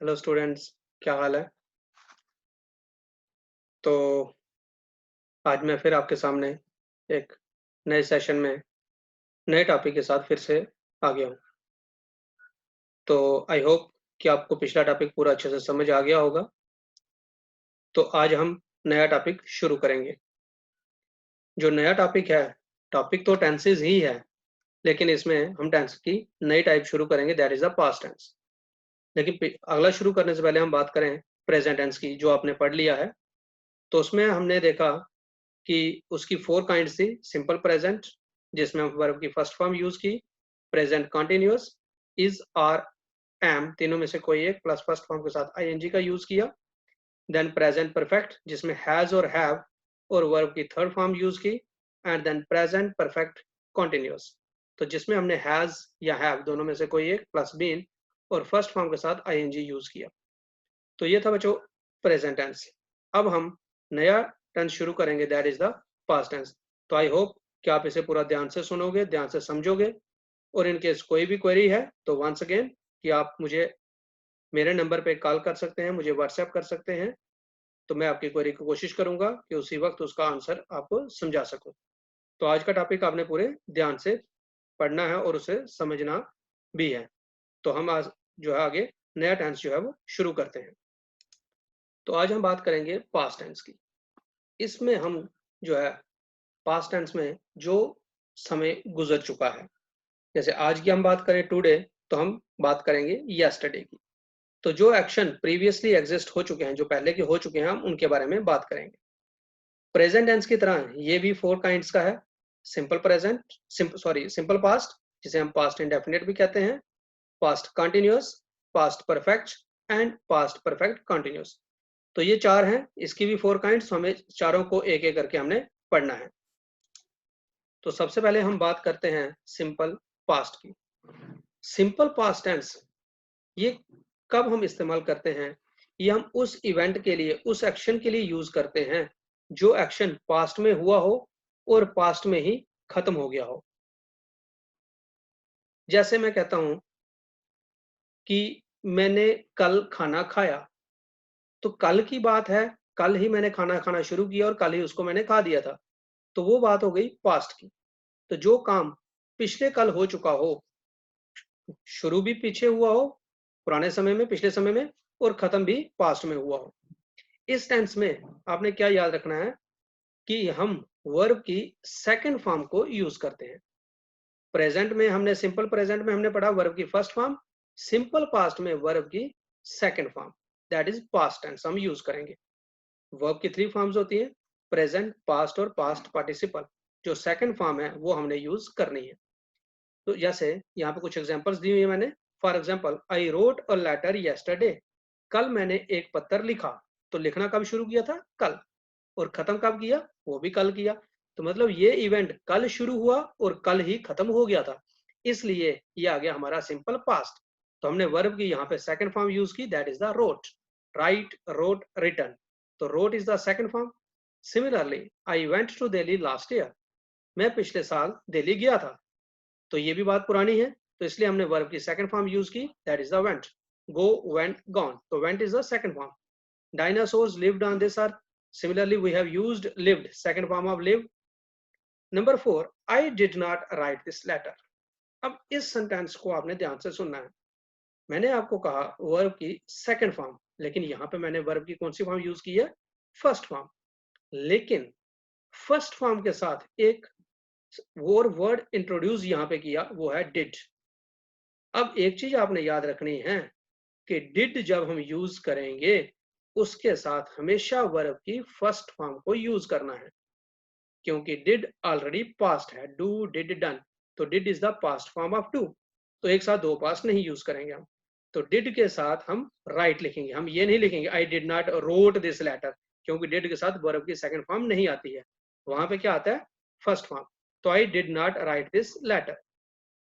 Hello students, क्या हाल है। तो आज मैं फिर आपके सामने एक नए सेशन में नए टॉपिक के साथ फिर से आ गया हूँ। तो आई होप कि आपको पिछला टॉपिक पूरा अच्छे से समझ आ गया होगा। तो आज हम नया टॉपिक शुरू करेंगे। जो नया टॉपिक है, टॉपिक तो टेंसेस ही है, लेकिन इसमें हम टेंस की नई टाइप शुरू करेंगे, that is the past tense. लेकिन अगला शुरू करने से पहले हम बात करें प्रेजेंट टेंस की, जो आपने पढ़ लिया है। तो उसमें हमने देखा कि उसकी 4 काइंड्स थी। सिंपल प्रेजेंट, जिसमें हम वर्ब की फर्स्ट फॉर्म यूज की। Present continuous, is, are, am, तीनों में से कोई एक प्लस फर्स्ट फॉर्म के साथ आईएनजी का यूज किया। देन प्रेजेंट परफेक्ट, जिसमें हैज और हैव और वर्ब की थर्ड फॉर्म यूज की। And then present perfect continuous, तो जिसमें हमने हैज या हैव दोनों में से कोई एक प्लस बीन और फर्स्ट फॉर्म के साथ आईएनजी यूज किया। तो ये था बच्चों प्रेजेंट टेंस। अब हम नया टेंस शुरू करेंगे, that is the past tense. तो आई होप कि आप इसे पूरा ध्यान से सुनोगे, ध्यान से समझोगे। और इन केस कोई भी क्वेरी है तो वंस अगेन कि आप मुझे मेरे नंबर पे कॉल कर सकते हैं, मुझे व्हाट्सएप कर सकते हैं। तो मैं आपकी क्वेरी की कोशिश करूंगा कि उसी वक्त उसका आंसर आपको समझा सकूं। तो आज का टॉपिक आपने पूरे ध्यान से पढ़ना है और उसे समझना भी है। तो हम आज जो है आगे नया टेंस जो है वो शुरू करते हैं। तो आज हम बात करेंगे पास्ट टेंस की। इसमें हम जो है पास्ट टेंस में जो समय गुजर चुका है, जैसे आज की हम बात करें टुडे, तो हम बात करेंगे यस्टरडे की। तो जो एक्शन प्रीवियसली एग्जिस्ट हो चुके हैं, जो पहले के हो चुके हैं, हम उनके बारे में बात करेंगे। प्रेजेंट टेंस की तरह ये भी 4 काइंड्स का है। सिंपल प्रेजेंट, सिंपल पास्ट, जिसे हम पास्ट इंडेफिनिट भी कहते हैं, past continuous, past perfect and past perfect continuous. तो ये 4 हैं, इसकी भी 4 काइंड्स, हमें चारों को एक एक करके हमने पढ़ना है। तो सबसे पहले हम बात करते हैं सिंपल पास्ट की। सिंपल पास्ट टेंस ये कब हम इस्तेमाल करते हैं? ये हम उस इवेंट के लिए, उस एक्शन के लिए यूज करते हैं जो एक्शन पास्ट में हुआ हो और पास्ट में ही खत्म हो गया हो। जैसे मैं कहता हूं कि मैंने कल खाना खाया, तो कल की बात है, कल ही मैंने खाना खाना शुरू किया और कल ही उसको मैंने खा दिया था। तो वो बात हो गई पास्ट की। तो जो काम पिछले कल हो चुका हो, शुरू भी पीछे हुआ हो, पुराने समय में, पिछले समय में, और खत्म भी पास्ट में हुआ हो, इस टेंस में आपने क्या याद रखना है कि हम वर्ब की सेकंड फॉर्म को यूज करते हैं। प्रेजेंट में हमने, सिंपल प्रेजेंट में हमने पढ़ा वर्ब की फर्स्ट फॉर्म, सिंपल पास्ट में वर्ब की second form, that is past tense हम यूज करेंगे। वर्ब की 3 फॉर्म्स होती है, प्रेजेंट, पास्ट और पास्ट पार्टिसिपल। जो सेकंड फॉर्म है वो हमने यूज करनी है। तो जैसे यहाँ पे कुछ एग्जांपल्स दी हुई है मैंने। For example, I wrote a letter yesterday, कल मैंने एक पत्र लिखा। तो लिखना कब शुरू किया था? कल। और खत्म कब किया? वो भी कल किया। तो मतलब ये इवेंट कल शुरू हुआ और कल ही खत्म हो गया था, इसलिए ये आ गया हमारा सिंपल पास्ट। तो हमने वर्ब की यहाँ पे सेकंड फॉर्म यूज की, that is the wrote. Write, wrote, written. तो wrote is the second form. Similarly, I went to Delhi last year, मैं पिछले साल दिल्ली गया था। तो ये भी बात पुरानी है, तो इसलिए हमने वर्ब की सेकंड फॉर्म यूज की, that is the went. Go, went, gone, तो went is the second form. Dinosaurs lived on this earth. Similarly, we have used lived, second form of lived. Number 4, I did not write this letter. अब इस sentence को आपने ध्यान से सुनना है। मैंने आपको कहा वर्ब की सेकंड फॉर्म, लेकिन यहां पे मैंने वर्ब की कौन सी फॉर्म यूज की है? First form. लेकिन फर्स्ट फॉर्म के साथ एक और वर्ड इंट्रोड्यूस यहां पे किया, वो है डिड। अब एक चीज आपने याद रखनी है कि डिड जब हम यूज करेंगे, उसके साथ हमेशा वर्ब की फर्स्ट फॉर्म को यूज करना है, क्योंकि डिड ऑलरेडी पास्ट है, डू, डिड, डन। तो did is the past form of do. तो एक साथ दो पास्ट नहीं यूज करेंगे हम। तो डिड के साथ हम राइट लिखेंगे, हम ये नहीं लिखेंगे I did not wrote this letter, क्योंकि डिड के साथ वर्ब की सेकंड फॉर्म नहीं आती है। वहां पे क्या आता है? First form. तो I did not write this letter.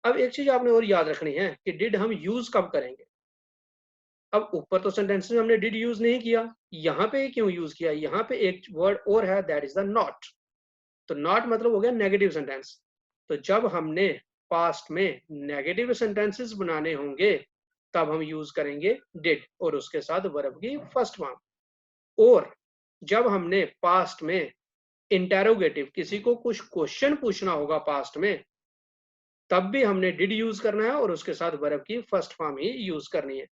अब एक चीज आपने और याद रखनी है कि डिड हम यूज कब करेंगे। अब ऊपर तो सेंटेंस में हमने डिड यूज नहीं किया, यहाँ पे क्यों यूज किया? यहाँ पे एक वर्ड और है, दैट इज द नॉट। तो नॉट मतलब हो गया नेगेटिव सेंटेंस। तो जब हमने पास्ट में नेगेटिव सेंटेंसेस बनाने होंगे, तब हम यूज करेंगे डिड और उसके साथ वर्ब की फर्स्ट फॉर्म। और जब हमने पास्ट में इंटेरोगेटिव किसी को कुछ क्वेश्चन पूछना होगा पास्ट में, तब भी हमने डिड यूज करना है और उसके साथ वर्ब की फर्स्ट फॉर्म ही यूज करनी है।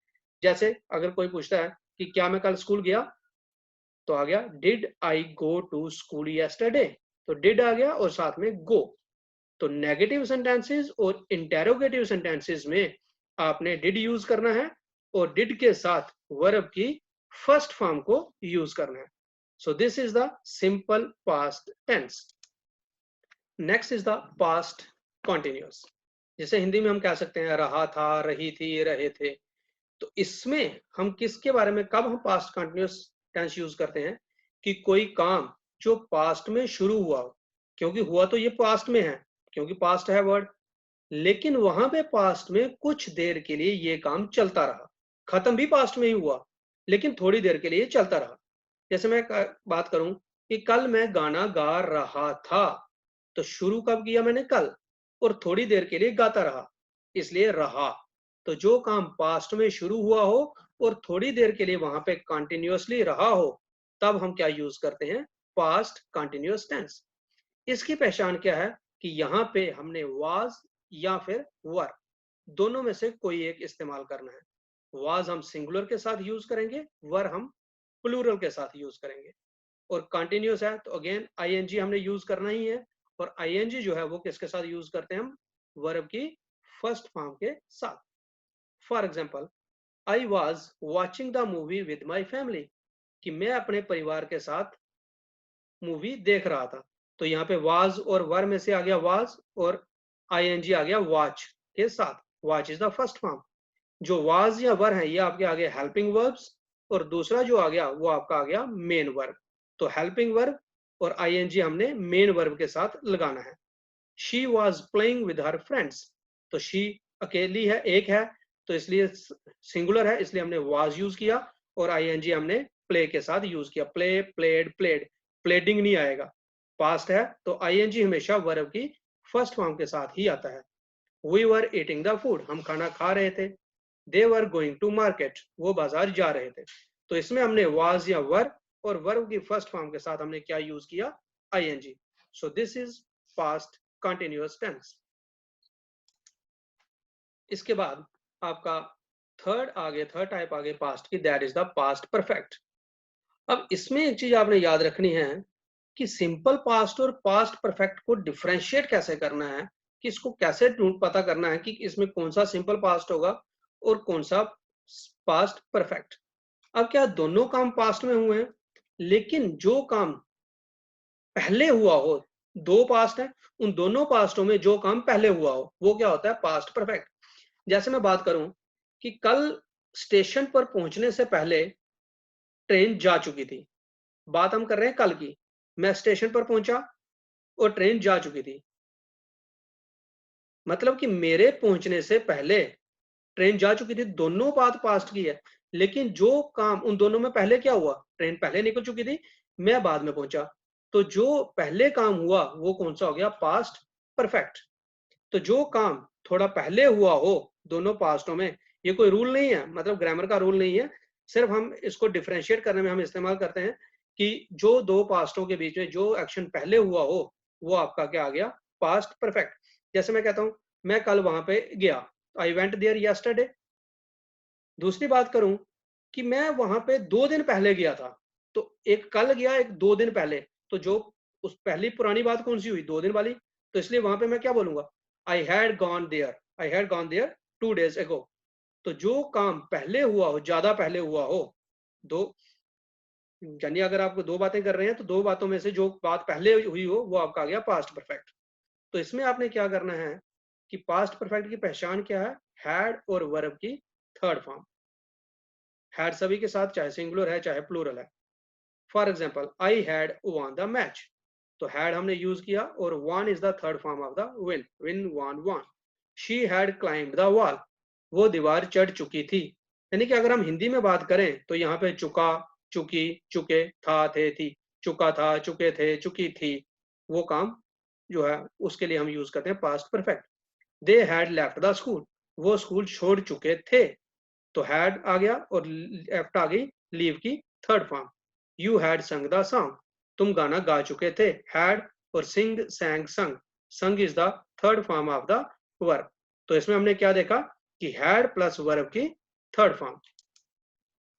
जैसे अगर कोई पूछता है कि क्या मैं कल स्कूल गया, तो आ गया did I go to school yesterday, तो डिड आ गया और साथ में गो। तो नेगेटिव सेंटेंसेस और इंटेरोगेटिव सेंटेंसेस में आपने डिड यूज करना है और डिड के साथ वर्ब की फर्स्ट फॉर्म को यूज करना है। So this is the simple past tense. Next is the past continuous, जिसे हिंदी में हम कह सकते हैं रहा था, रही थी, रहे थे। तो इसमें हम किसके बारे में, कब हम पास्ट कंटिन्यूअस टेंस यूज करते हैं कि कोई काम जो पास्ट में शुरू हुआ हो, क्योंकि हुआ तो ये पास्ट में है, क्योंकि पास्ट है वर्ड, लेकिन वहां पे पास्ट में कुछ देर के लिए ये काम चलता रहा, खत्म भी पास्ट में ही हुआ लेकिन थोड़ी देर के लिए चलता रहा। जैसे मैं बात करूं कि कल मैं गाना गा रहा था, तो शुरू कब किया मैंने, कल, और थोड़ी देर के लिए गाता रहा, इसलिए रहा। तो जो काम पास्ट में शुरू हुआ हो और थोड़ी देर के लिए वहां पे कंटिन्यूअसली रहा हो, तब हम क्या यूज करते हैं, पास्ट कंटिन्यूअस टेंस। इसकी पहचान क्या है कि यहाँ पे हमने वाज या फिर वर, दोनों में से कोई एक इस्तेमाल करना है। वाज हम सिंगुलर के साथ यूज करेंगे, वर हम प्लूरल के साथ यूज करेंगे। और कंटिन्यूअस है तो अगेन आईएनजी हमने यूज करना ही है, और आईएनजी जो है वो किसके साथ यूज करते हैं हम, वर्ब की फर्स्ट फॉर्म के साथ। For example, I was watching the movie with my family, कि मैं अपने परिवार के साथ मूवी देख रहा था। तो यहाँ पे वाज और वर में से आ गया वाज, और आईएनजी आ गया वॉच के साथ। Watch is the first form. जो वाज या वर है ये आपके आगे हेल्पिंग वर्ब्स, और दूसरा जो आ गया वो आपका आ गया मेन वर्ब। तो हेल्पिंग वर्ब और आईएनजी हमने मेन वर्ब के साथ लगाना है। She was playing with her friends, तो शी अकेली है, एक है, तो इसलिए सिंगुलर है, इसलिए हमने वॉज यूज किया, और आईएनजी हमने प्ले के साथ यूज किया। प्ले, प्लेड, प्लेड, प्लेडिंग नहीं आएगा, पास्ट है तो आईएनजी हमेशा वर्ब की फर्स्ट फॉर्म के साथ ही आता है। We were eating the food, हम खाना खा रहे थे। They were going to market, वो बाजार जा रहे थे। तो इसमें हमने वाज या वर और वर्ब की फर्स्ट फॉर्म के साथ हमने क्या यूज किया, ING. So this is past continuous tense. इसके बाद आपका थर्ड टाइप आगे पास्ट की, that is the past perfect. अब इसमें एक चीज आपने याद रखनी है कि सिंपल पास्ट और पास्ट परफेक्ट को डिफरेंशिएट कैसे करना है, कि इसको कैसे पता करना है कि इसमें कौन सा सिंपल पास्ट होगा और कौन सा पास्ट परफेक्ट। अब क्या दोनों काम पास्ट में हुए हैं, लेकिन जो काम पहले हुआ हो, दो पास्ट है, उन दोनों पास्टों में जो काम पहले हुआ हो वो क्या होता है, पास्ट परफेक्ट। जैसे मैं बात करूं कि कल स्टेशन पर पहुंचने से पहले ट्रेन जा चुकी थी, बात हम कर रहे हैं कल की। मैं स्टेशन पर पहुंचा और ट्रेन जा चुकी थी, मतलब कि मेरे पहुंचने से पहले ट्रेन जा चुकी थी, दोनों बात पास्ट की है। लेकिन जो काम उन दोनों में पहले क्या हुआ, ट्रेन पहले निकल चुकी थी, मैं बाद में पहुंचा, तो जो पहले काम हुआ वो कौन सा हो गया, पास्ट परफेक्ट। तो जो काम थोड़ा पहले हुआ हो दोनों पास्टों में, ये कोई रूल नहीं है, मतलब ग्रामर का रूल नहीं है, सिर्फ हम इसको डिफरेंशिएट करने में हम इस्तेमाल करते हैं कि जो दो पास्टों के बीच में जो एक्शन पहले हुआ हो वो आपका क्या आ गया, पास्ट परफेक्ट। जैसे मैं कहता हूं मैं कल वहां पे गया, आई वेंट देयर यस्टरडे। दूसरी बात करूं कि मैं वहां पे 2 दिन पहले गया था, तो एक कल गया, एक 2 दिन पहले, तो जो उस पहली पुरानी बात कौन सी हुई, 2 दिन वाली, तो इसलिए वहां पे मैं क्या बोलूंगा, I had gone there, I had gone there 2 days ago। तो जो काम पहले हुआ हो, ज्यादा पहले हुआ हो, दो, यानी अगर आप दो बातें कर रहे हैं तो दो बातों में से जो बात पहले हुई हो वो आपका आ गया पास्ट परफेक्ट। तो इसमें आपने क्या करना है कि पास्ट परफेक्ट की पहचान क्या है, हैड और वर्ब की थर्ड फॉर्म। हैड सभी के साथ, चाहे सिंगुलर है चाहे प्लूरल है। For example, I had won the match, तो हैड हमने यूज किया और won is the third form of the win, win won won. She had climb the wall, वो दीवार चढ़ चुकी थी। यानी कि अगर हम हिंदी में बात करें तो यहाँ पे चुका, चुकी, चुके, था, थे, थी, चुका था, चुके थे, चुकी थी, वो काम जो है उसके लिए हम यूज करते हैं past perfect. They had left the school, वो स्कूल छोड़ चुके थे। तो हैड आ गया और लेफ्ट आ गई लीव की थर्ड फॉर्म। यू हैड संग द सॉन्ग, तुम गाना गा चुके थे। हैड और सिंग, सैंग, संग, संग is the third form of the verb. तो इसमें हमने क्या देखा कि हैड प्लस वर्ब की थर्ड फॉर्म।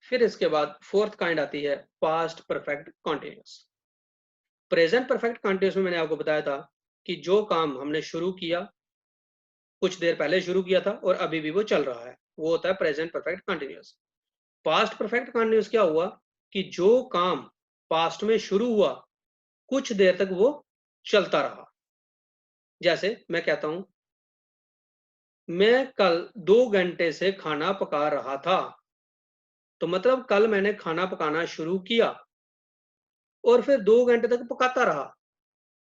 फिर इसके बाद फोर्थ काइंड आती है past perfect continuous. Present perfect continuous में मैंने आपको बताया था कि जो काम हमने शुरू किया, कुछ देर पहले शुरू किया था और अभी भी वो चल रहा है, वो होता है present perfect continuous. Past perfect continuous क्या हुआ कि जो काम पास्ट में शुरू हुआ, कुछ देर तक वो चलता रहा। जैसे मैं कहता हूं, मैं कल 2 घंटे से खाना पका रहा था। तो मतलब कल मैंने खाना पकाना शुरू किया और फिर 2 घंटे तक पकाता रहा।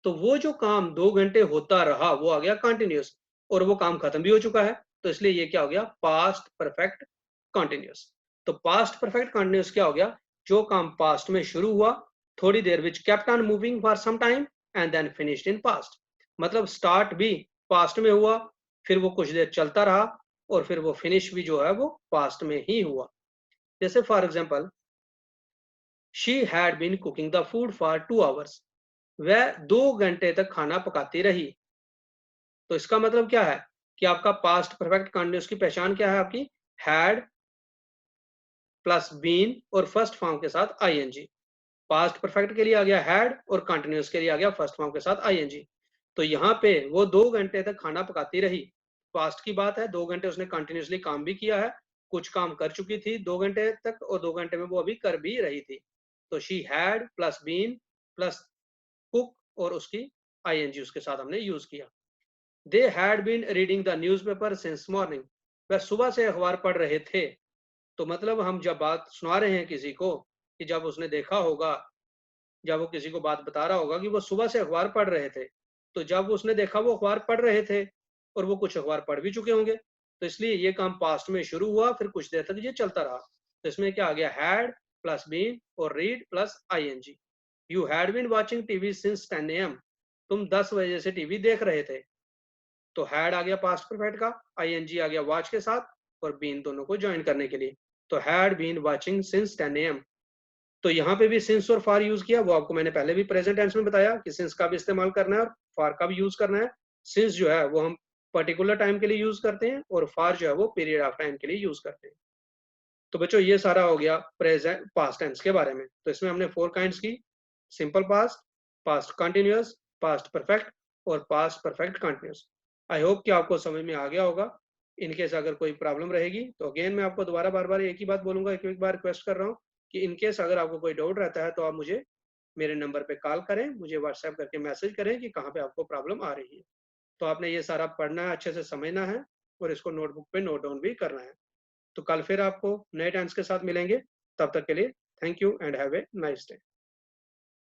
तो वो जो काम 2 घंटे होता रहा वो आ गया कंटिन्यूअस, और वो काम खत्म भी हो चुका है। तो इसलिए ये क्या हो गया, पास्ट परफेक्ट कंटिन्यूअस। तो पास्ट परफेक्ट कंटिन्यूअस क्या हो गया, जो काम पास्ट में शुरू हुआ, थोड़ी देर which kept on moving for some time and then finished in past. मतलब स्टार्ट भी पास्ट में हुआ, फिर वो कुछ देर चलता रहा और फिर वो फिनिश भी जो है वो पास्ट में ही हुआ। जैसे for example, she had been cooking the food for 2 hours, वह 2 घंटे तक खाना पकाती रही। तो इसका मतलब क्या है कि आपका पास्ट परफेक्ट कंटिन्यूअस की पहचान क्या है, आपकी हैड प्लस बीन और फर्स्ट फॉर्म के साथ आईएनजी। पास्ट परफेक्ट के लिए आ गया हैड और कंटिन्यूअस के लिए आ गया फर्स्ट फॉर्म के साथ आईएनजी। तो यहाँ पे वो 2 घंटे तक खाना पकाती रही, पास्ट की बात है। 2 घंटे उसने कंटिन्यूसली काम भी किया है, कुछ काम कर चुकी थी 2 घंटे तक, और 2 घंटे में वो अभी कर भी रही थी। तो she had plus been plus cook और उसकी आईएनजी उसके साथ हमने यूज किया। They had been reading the newspaper since morning, वह सुबह से अखबार पढ़ रहे थे। तो मतलब हम जब बात सुना रहे हैं किसी को, कि जब उसने देखा होगा, जब वो किसी को बात बता रहा होगा कि वो सुबह से अखबार पढ़ रहे थे, तो जब उसने देखा वो अखबार पढ़ रहे थे और वो कुछ अखबार पढ़ भी चुके होंगे। तो इसलिए ये काम पास्ट में शुरू हुआ, फिर कुछ देर तक ये चलता रहा। तो इसमें क्या आ गया, हैड प्लस बीन और read plus ING. You had been watching TV since 10 AM, तुम 10 बजे से टीवी देख रहे थे। तो हैड आ गया पास्ट परफेक्ट का, आईएनजी आ गया वॉच के साथ और बीन दोनों को ज्वाइन करने के लिए। तो had been watching since 10 AM। तो यहाँ पे भी सिंस और फार यूज किया, वो आपको मैंने पहले भी प्रेजेंट टेंस में बताया कि सिंस का भी इस्तेमाल करना है और फार का भी यूज करना है। सिंस जो है वो हम पर्टिकुलर टाइम के लिए यूज करते हैं और फार जो है वो पीरियड ऑफ टाइम के लिए यूज करते हैं। तो बच्चों ये सारा हो गया प्रेजेंट पास्ट टेंस के बारे में। तो इसमें हमने 4 काइंड्स की, simple past, past continuous, past perfect और past perfect continuous. I hope कि आपको समझ में आ गया होगा। इनकेस अगर कोई प्रॉब्लम रहेगी तो अगेन मैं आपको दोबारा बार बार एक ही बात बोलूंगा, एक बार रिक्वेस्ट कर रहा हूँ कि इनकेस अगर आपको कोई डाउट रहता है तो आप मुझे मेरे नंबर पे कॉल करें, मुझे व्हाट्सएप करके मैसेज करें कि कहाँ पे आपको प्रॉब्लम आ रही है। तो आपने ये सारा पढ़ना है, अच्छे से समझना है और इसको नोटबुक पे नोट डाउन भी करना है। तो कल फिर आपको नए टेंस के साथ मिलेंगे। तब तक के लिए thank you and have a nice day.